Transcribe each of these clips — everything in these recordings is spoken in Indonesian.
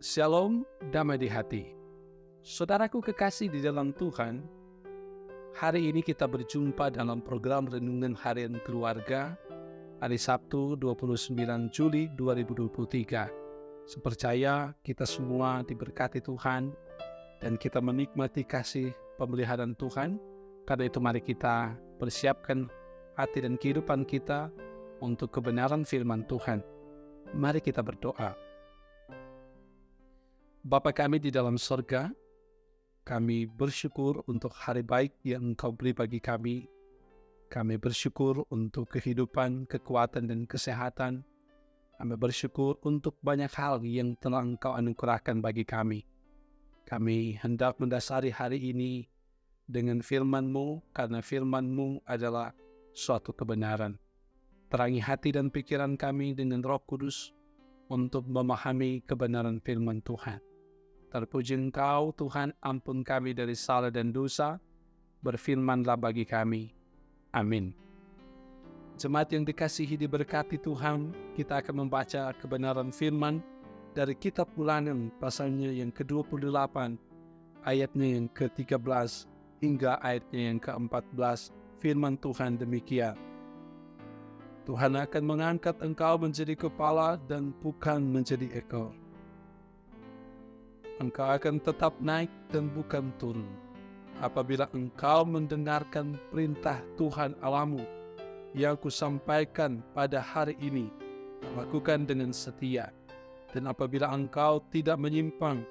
Shalom, damai di hati. Saudaraku kekasih di dalam Tuhan, hari ini kita berjumpa dalam program Renungan Harian Keluarga, hari Sabtu 29 Juli 2023. Sepercaya kita semua diberkati Tuhan, dan kita menikmati kasih pemeliharaan Tuhan. Karena itu mari kita persiapkan hati dan kehidupan kita untuk kebenaran firman Tuhan. Mari kita berdoa. Bapa kami di dalam sorga, kami bersyukur untuk hari baik yang Engkau beri bagi kami. Kami bersyukur untuk kehidupan, kekuatan, dan kesehatan. Kami bersyukur untuk banyak hal yang telah Engkau anugerahkan bagi kami. Kami hendak mendasari hari ini dengan firman-Mu, karena firman-Mu adalah suatu kebenaran. Terangi hati dan pikiran kami dengan Roh Kudus untuk memahami kebenaran firman Tuhan. Terpuji Engkau, Tuhan, ampun kami dari salah dan dosa, berfirmanlah bagi kami. Amin. Jemaat yang dikasihi diberkati Tuhan, kita akan membaca kebenaran firman dari kitab Ulangan pasalnya yang ke-28, ayatnya yang ke-13 hingga ayatnya yang ke-14. Firman Tuhan demikian. Tuhan akan mengangkat engkau menjadi kepala dan bukan menjadi ekor. Engkau akan tetap naik dan bukan turun. Apabila engkau mendengarkan perintah Tuhan Allahmu yang kusampaikan pada hari ini, lakukan dengan setia. Dan apabila engkau tidak menyimpang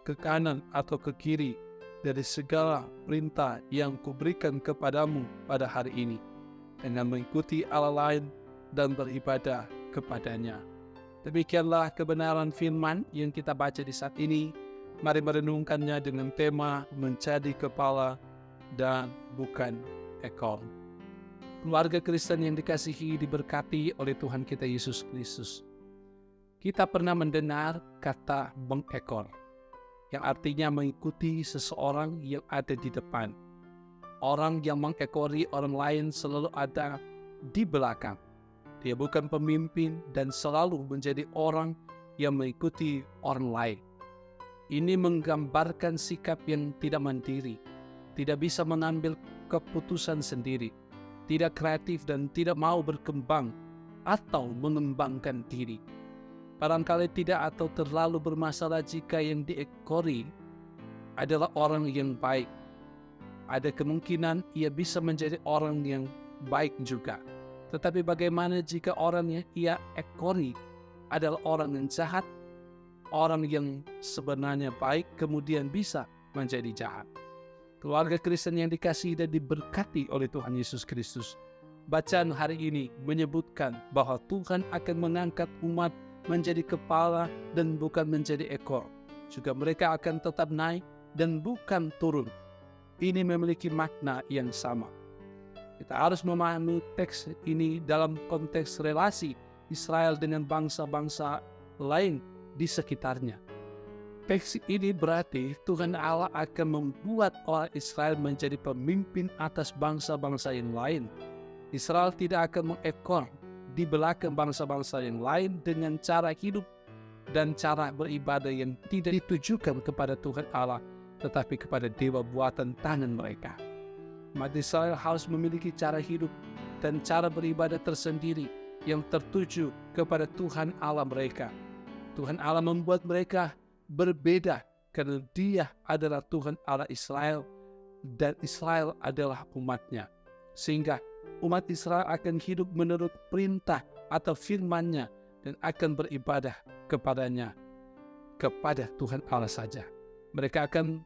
ke kanan atau ke kiri dari segala perintah yang kuberikan kepadamu pada hari ini, dengan mengikuti Allah lain dan beribadah kepadanya. Demikianlah kebenaran firman yang kita baca di saat ini. Mari merenungkannya dengan tema menjadi kepala dan bukan ekor. Keluarga Kristen yang dikasihi diberkati oleh Tuhan kita Yesus Kristus. Kita pernah mendengar kata mengekor, yang artinya mengikuti seseorang yang ada di depan. Orang yang mengekori orang lain selalu ada di belakang. Dia bukan pemimpin dan selalu menjadi orang yang mengikuti orang lain. Ini menggambarkan sikap yang tidak mandiri, tidak bisa mengambil keputusan sendiri, tidak kreatif dan tidak mau berkembang atau mengembangkan diri. Barangkali tidak atau terlalu bermasalah jika yang diekori adalah orang yang baik. Ada kemungkinan ia bisa menjadi orang yang baik juga. Tetapi bagaimana jika orang yang ia ekori adalah orang yang jahat, orang yang sebenarnya baik kemudian bisa menjadi jahat? Keluarga Kristen yang dikasihi dan diberkati oleh Tuhan Yesus Kristus, bacaan hari ini menyebutkan bahwa Tuhan akan mengangkat umat menjadi kepala dan bukan menjadi ekor. Juga mereka akan tetap naik dan bukan turun. Ini memiliki makna yang sama. Kita harus memahami teks ini dalam konteks relasi Israel dengan bangsa-bangsa lain di sekitarnya. Teks ini berarti Tuhan Allah akan membuat orang Israel menjadi pemimpin atas bangsa-bangsa yang lain. Israel tidak akan mengekor di belakang bangsa-bangsa yang lain dengan cara hidup dan cara beribadah yang tidak ditujukan kepada Tuhan Allah, tetapi kepada dewa buatan tangan mereka. Umat Israel harus memiliki cara hidup dan cara beribadah tersendiri yang tertuju kepada Tuhan Allah mereka. Tuhan Allah membuat mereka berbeda karena Dia adalah Tuhan Allah Israel dan Israel adalah umatnya. Sehingga umat Israel akan hidup menurut perintah atau firman-Nya dan akan beribadah kepadanya, kepada Tuhan Allah saja. Mereka akan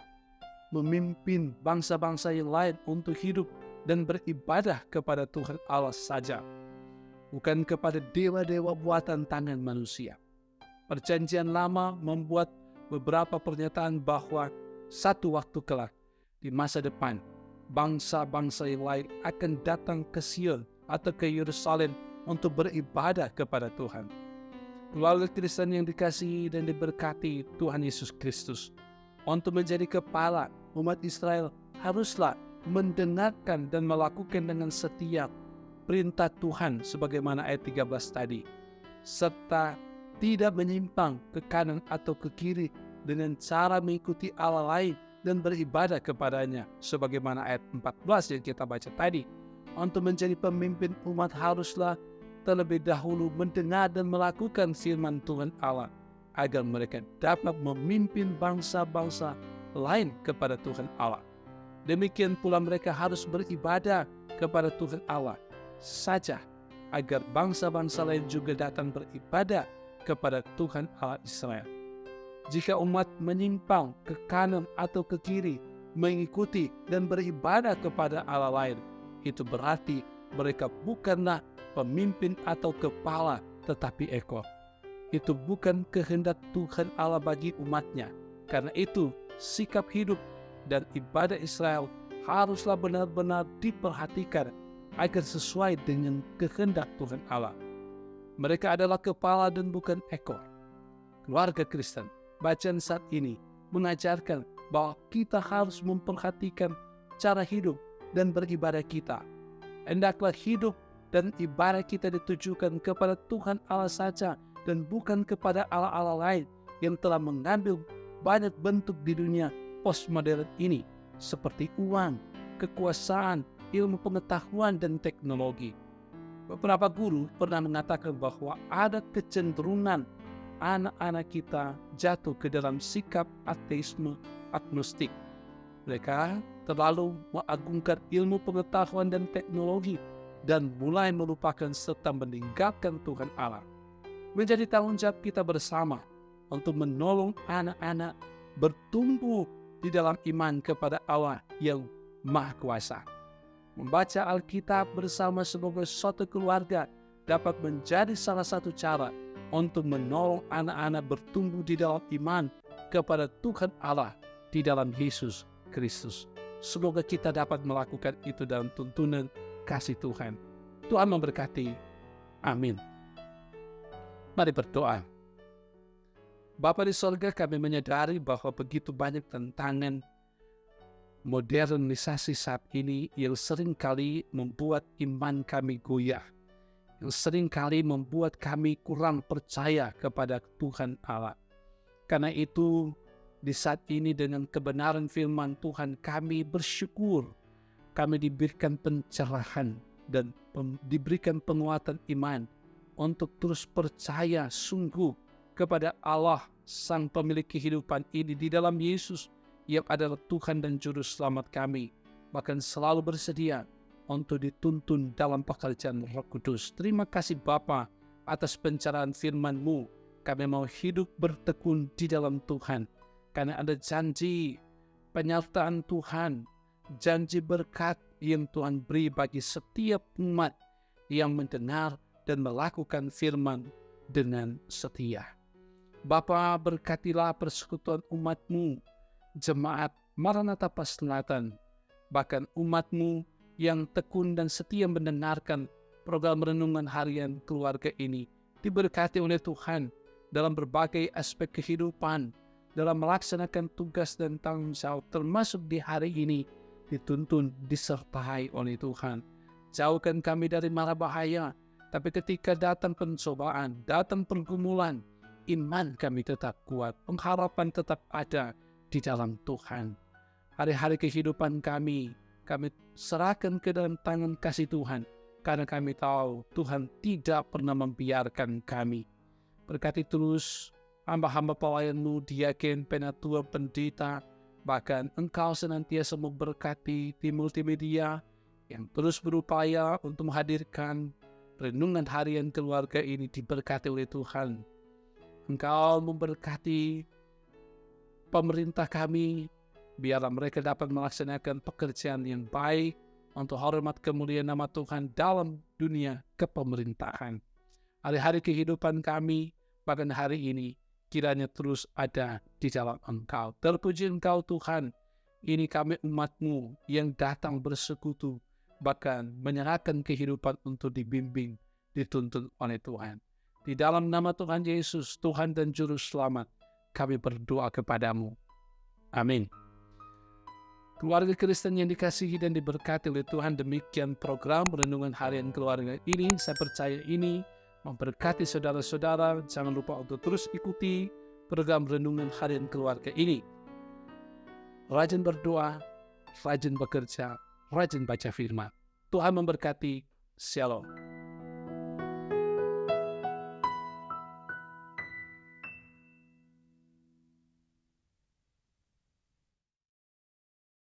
memimpin bangsa-bangsa yang lain untuk hidup dan beribadah kepada Tuhan Allah saja, bukan kepada dewa-dewa buatan tangan manusia. Perjanjian Lama membuat beberapa pernyataan bahwa satu waktu kelak di masa depan bangsa-bangsa yang lain akan datang ke Sion atau ke Yerusalem untuk beribadah kepada Tuhan. Keluarga Kristen yang dikasihi dan diberkati Tuhan Yesus Kristus, untuk menjadi kepala umat Israel haruslah mendengarkan dan melakukan dengan setia perintah Tuhan sebagaimana ayat 13 tadi, serta tidak menyimpang ke kanan atau ke kiri dengan cara mengikuti Allah lain dan beribadah kepadanya. Sebagaimana ayat 14 yang kita baca tadi. Untuk menjadi pemimpin umat haruslah terlebih dahulu mendengar dan melakukan firman Tuhan Allah, agar mereka dapat memimpin bangsa-bangsa lain kepada Tuhan Allah. Demikian pula mereka harus beribadah kepada Tuhan Allah saja, agar bangsa-bangsa lain juga datang beribadah kepada Tuhan Allah Israel. Jika umat menyimpang ke kanan atau ke kiri, mengikuti dan beribadah kepada Allah lain, itu berarti mereka bukanlah pemimpin atau kepala, tetapi ekor. Itu bukan kehendak Tuhan Allah bagi umatnya. Karena itu, sikap hidup dan ibadah Israel haruslah benar-benar diperhatikan agar sesuai dengan kehendak Tuhan Allah. Mereka adalah kepala dan bukan ekor. Keluarga Kristen, bacaan saat ini mengajarkan bahwa kita harus memperhatikan cara hidup dan beribadah kita. Hendaklah hidup dan ibadah kita ditujukan kepada Tuhan Allah saja dan bukan kepada Allah-Allah lain yang telah mengambil banyak bentuk di dunia postmodern ini, seperti uang, kekuasaan, ilmu pengetahuan, dan teknologi. Beberapa guru pernah mengatakan bahwa ada kecenderungan anak-anak kita jatuh ke dalam sikap ateisme agnostik. Mereka terlalu mengagungkan ilmu pengetahuan dan teknologi dan mulai melupakan serta meninggalkan Tuhan Allah. Menjadi tanggung jawab kita bersama untuk menolong anak-anak bertumbuh di dalam iman kepada Allah yang Maha Kuasa. Membaca Alkitab bersama sebagai suatu keluarga dapat menjadi salah satu cara untuk menolong anak-anak bertumbuh di dalam iman kepada Tuhan Allah di dalam Yesus Kristus. Semoga kita dapat melakukan itu dalam tuntunan kasih Tuhan. Tuhan memberkati. Amin. Mari berdoa. Bapa di sorga, kami menyadari bahwa begitu banyak tantangan modernisasi saat ini yang seringkali membuat iman kami goyah, yang seringkali membuat kami kurang percaya kepada Tuhan Allah. Karena itu, di saat ini dengan kebenaran firman Tuhan, kami bersyukur kami diberikan pencerahan dan diberikan penguatan iman untuk terus percaya sungguh kepada Allah Sang Pemilik kehidupan ini di dalam Yesus yang adalah Tuhan dan Juru Selamat kami, bahkan selalu bersedia untuk dituntun dalam pekerjaan Roh Kudus. Terima kasih Bapa atas pencerahan firman-Mu. Kami mau hidup bertekun di dalam Tuhan, karena ada janji penyertaan Tuhan, janji berkat yang Tuhan beri bagi setiap umat yang mendengar dan melakukan firman dengan setia. Bapa, berkatilah persekutuan umat-Mu, jemaat Maranatha Paselatan, bahkan umat-Mu yang tekun dan setia mendengarkan program renungan harian keluarga ini, diberkati oleh Tuhan dalam berbagai aspek kehidupan, dalam melaksanakan tugas dan tanggung jawab, termasuk di hari ini, dituntun, disertai oleh Tuhan. Jauhkan kami dari mara bahaya, tapi ketika datang pencobaan, datang pergumulan, iman kami tetap kuat, pengharapan tetap ada di dalam Tuhan. Hari-hari kehidupan kami serahkan ke dalam tangan kasih Tuhan, karena kami tahu Tuhan tidak pernah membiarkan kami. Berkati terus hamba-hamba pelayan-Mu, diaken, penatua, pendeta, bahkan Engkau senantiasa memberkati tim multimedia yang terus berupaya untuk menghadirkan renungan harian keluarga ini, diberkati oleh Tuhan. Engkau memberkati pemerintah kami, biarlah mereka dapat melaksanakan pekerjaan yang baik untuk hormat kemuliaan nama Tuhan dalam dunia kepemerintahan. Hari-hari kehidupan kami, bahkan hari ini, kiranya terus ada di dalam Engkau. Terpuji Engkau Tuhan, ini kami umat-Mu yang datang bersekutu, bahkan menyerahkan kehidupan untuk dibimbing, dituntun oleh Tuhan. Di dalam nama Tuhan Yesus, Tuhan dan Juru Selamat, kami berdoa kepadamu. Amin. Keluarga Kristen yang dikasihi dan diberkati oleh Tuhan, demikian program Renungan Harian Keluarga ini. Saya percaya ini memberkati saudara-saudara. Jangan lupa untuk terus ikuti program Renungan Harian Keluarga ini. Rajin berdoa, rajin bekerja, rajin baca firman. Tuhan memberkati. Shalom.